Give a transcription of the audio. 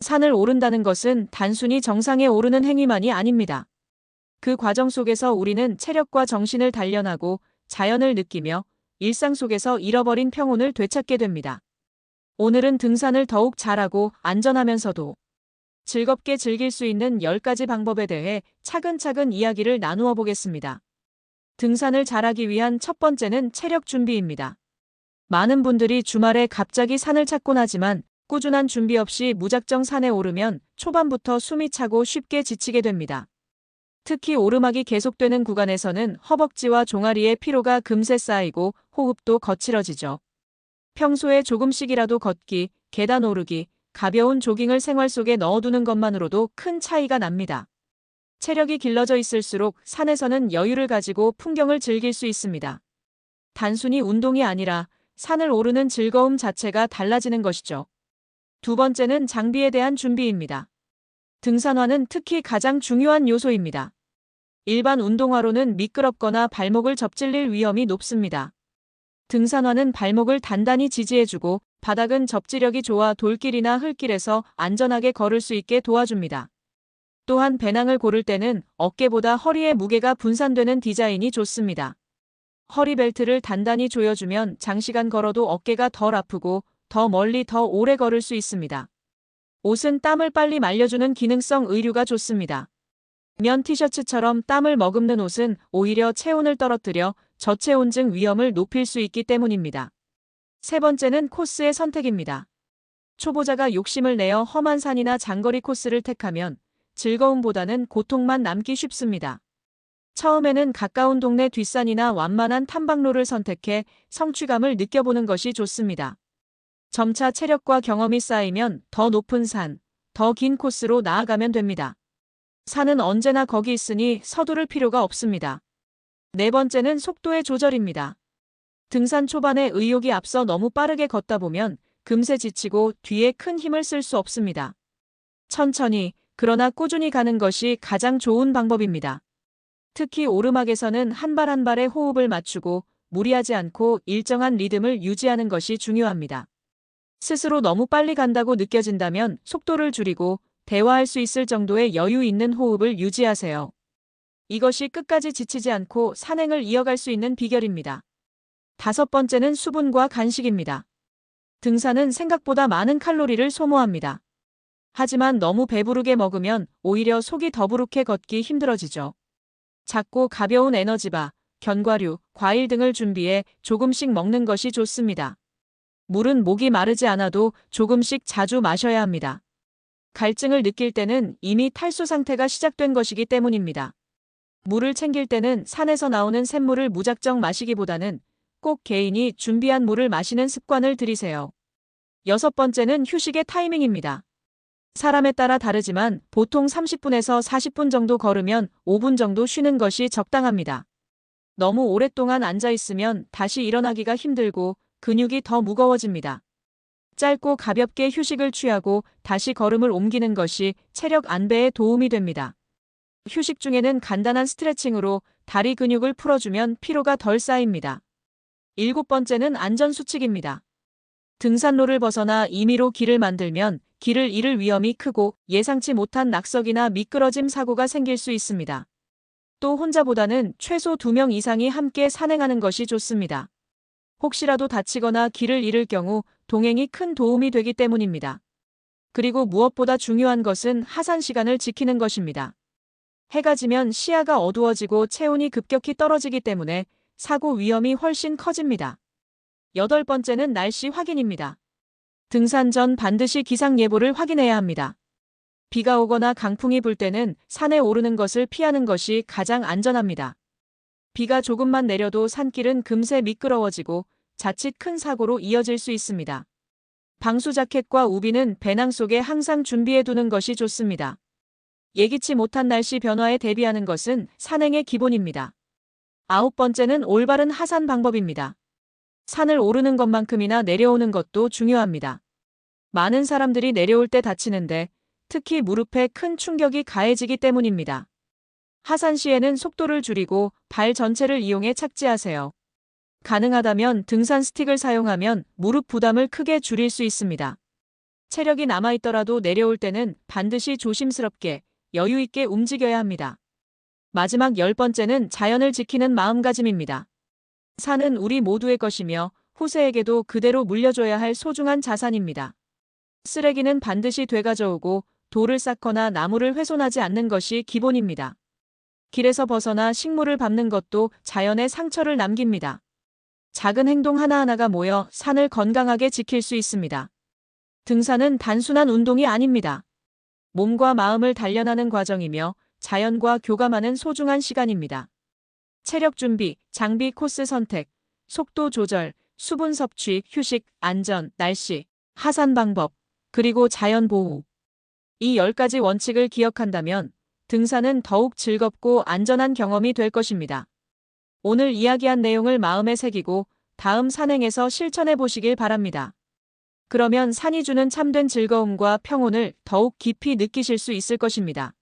산을 오른다는 것은 단순히 정상에 오르는 행위만이 아닙니다. 그 과정 속에서 우리는 체력과 정신을 단련하고 자연을 느끼며 일상 속에서 잃어버린 평온을 되찾게 됩니다. 오늘은 등산을 더욱 잘하고 안전하면서도 즐겁게 즐길 수 있는 10가지 방법에 대해 차근차근 이야기를 나누어 보겠습니다. 등산을 잘하기 위한 첫 번째는 체력 준비입니다. 많은 분들이 주말에 갑자기 산을 찾곤 하지만 꾸준한 준비 없이 무작정 산에 오르면 초반부터 숨이 차고 쉽게 지치게 됩니다. 특히 오르막이 계속되는 구간에서는 허벅지와 종아리의 피로가 금세 쌓이고 호흡도 거칠어지죠. 평소에 조금씩이라도 걷기, 계단 오르기, 가벼운 조깅을 생활 속에 넣어두는 것만으로도 큰 차이가 납니다. 체력이 길러져 있을수록 산에서는 여유를 가지고 풍경을 즐길 수 있습니다. 단순히 운동이 아니라 산을 오르는 즐거움 자체가 달라지는 것이죠. 두 번째는 장비에 대한 준비입니다. 등산화는 특히 가장 중요한 요소입니다. 일반 운동화로는 미끄럽거나 발목을 접질릴 위험이 높습니다. 등산화는 발목을 단단히 지지해주고 바닥은 접지력이 좋아 돌길이나 흙길에서 안전하게 걸을 수 있게 도와줍니다. 또한 배낭을 고를 때는 어깨보다 허리의 무게가 분산되는 디자인이 좋습니다. 허리 벨트를 단단히 조여주면 장시간 걸어도 어깨가 덜 아프고 더 멀리 더 오래 걸을 수 있습니다. 옷은 땀을 빨리 말려주는 기능성 의류가 좋습니다. 면 티셔츠처럼 땀을 머금는 옷은 오히려 체온을 떨어뜨려 저체온증 위험을 높일 수 있기 때문입니다. 세 번째는 코스의 선택입니다. 초보자가 욕심을 내어 험한 산이나 장거리 코스를 택하면 즐거움보다는 고통만 남기 쉽습니다. 처음에는 가까운 동네 뒷산이나 완만한 탐방로를 선택해 성취감을 느껴보는 것이 좋습니다. 점차 체력과 경험이 쌓이면 더 높은 산, 더 긴 코스로 나아가면 됩니다. 산은 언제나 거기 있으니 서두를 필요가 없습니다. 네 번째는 속도의 조절입니다. 등산 초반에 의욕이 앞서 너무 빠르게 걷다 보면 금세 지치고 뒤에 큰 힘을 쓸 수 없습니다. 천천히, 그러나 꾸준히 가는 것이 가장 좋은 방법입니다. 특히 오르막에서는 한 발 한 발의 호흡을 맞추고 무리하지 않고 일정한 리듬을 유지하는 것이 중요합니다. 스스로 너무 빨리 간다고 느껴진다면 속도를 줄이고 대화할 수 있을 정도의 여유 있는 호흡을 유지하세요. 이것이 끝까지 지치지 않고 산행을 이어갈 수 있는 비결입니다. 다섯 번째는 수분과 간식입니다. 등산은 생각보다 많은 칼로리를 소모합니다. 하지만 너무 배부르게 먹으면 오히려 속이 더부룩해 걷기 힘들어지죠. 작고 가벼운 에너지바, 견과류, 과일 등을 준비해 조금씩 먹는 것이 좋습니다. 물은 목이 마르지 않아도 조금씩 자주 마셔야 합니다. 갈증을 느낄 때는 이미 탈수 상태가 시작된 것이기 때문입니다. 물을 챙길 때는 산에서 나오는 샘물을 무작정 마시기보다는 꼭 개인이 준비한 물을 마시는 습관을 들이세요. 여섯 번째는 휴식의 타이밍입니다. 사람에 따라 다르지만 보통 30분에서 40분 정도 걸으면 5분 정도 쉬는 것이 적당합니다. 너무 오랫동안 앉아 있으면 다시 일어나기가 힘들고 근육이 더 무거워집니다. 짧고 가볍게 휴식을 취하고 다시 걸음을 옮기는 것이 체력 안배에 도움이 됩니다. 휴식 중에는 간단한 스트레칭으로 다리 근육을 풀어주면 피로가 덜 쌓입니다. 일곱 번째는 안전수칙입니다. 등산로를 벗어나 임의로 길을 만들면 길을 잃을 위험이 크고 예상치 못한 낙석이나 미끄러짐 사고가 생길 수 있습니다. 또 혼자보다는 최소 2명 이상이 함께 산행하는 것이 좋습니다. 혹시라도 다치거나 길을 잃을 경우 동행이 큰 도움이 되기 때문입니다. 그리고 무엇보다 중요한 것은 하산 시간을 지키는 것입니다. 해가 지면 시야가 어두워지고 체온이 급격히 떨어지기 때문에 사고 위험이 훨씬 커집니다. 여덟 번째는 날씨 확인입니다. 등산 전 반드시 기상 예보를 확인해야 합니다. 비가 오거나 강풍이 불 때는 산에 오르는 것을 피하는 것이 가장 안전합니다. 비가 조금만 내려도 산길은 금세 미끄러워지고 자칫 큰 사고로 이어질 수 있습니다. 방수 자켓과 우비는 배낭 속에 항상 준비해 두는 것이 좋습니다. 예기치 못한 날씨 변화에 대비하는 것은 산행의 기본입니다. 아홉 번째는 올바른 하산 방법입니다. 산을 오르는 것만큼이나 내려오는 것도 중요합니다. 많은 사람들이 내려올 때 다치는데 특히 무릎에 큰 충격이 가해지기 때문입니다. 하산 시에는 속도를 줄이고 발 전체를 이용해 착지하세요. 가능하다면 등산 스틱을 사용하면 무릎 부담을 크게 줄일 수 있습니다. 체력이 남아있더라도 내려올 때는 반드시 조심스럽게 여유 있게 움직여야 합니다. 마지막 10번째는 자연을 지키는 마음가짐입니다. 산은 우리 모두의 것이며 후세에게도 그대로 물려줘야 할 소중한 자산입니다. 쓰레기는 반드시 되가져오고 돌을 쌓거나 나무를 훼손하지 않는 것이 기본입니다. 길에서 벗어나 식물을 밟는 것도 자연에 상처를 남깁니다. 작은 행동 하나하나가 모여 산을 건강하게 지킬 수 있습니다. 등산은 단순한 운동이 아닙니다. 몸과 마음을 단련하는 과정이며 자연과 교감하는 소중한 시간입니다. 체력 준비, 장비 코스 선택, 속도 조절, 수분 섭취, 휴식, 안전, 날씨, 하산 방법, 그리고 자연 보호. 이 10가지 원칙을 기억한다면 등산은 더욱 즐겁고 안전한 경험이 될 것입니다. 오늘 이야기한 내용을 마음에 새기고 다음 산행에서 실천해 보시길 바랍니다. 그러면 산이 주는 참된 즐거움과 평온을 더욱 깊이 느끼실 수 있을 것입니다.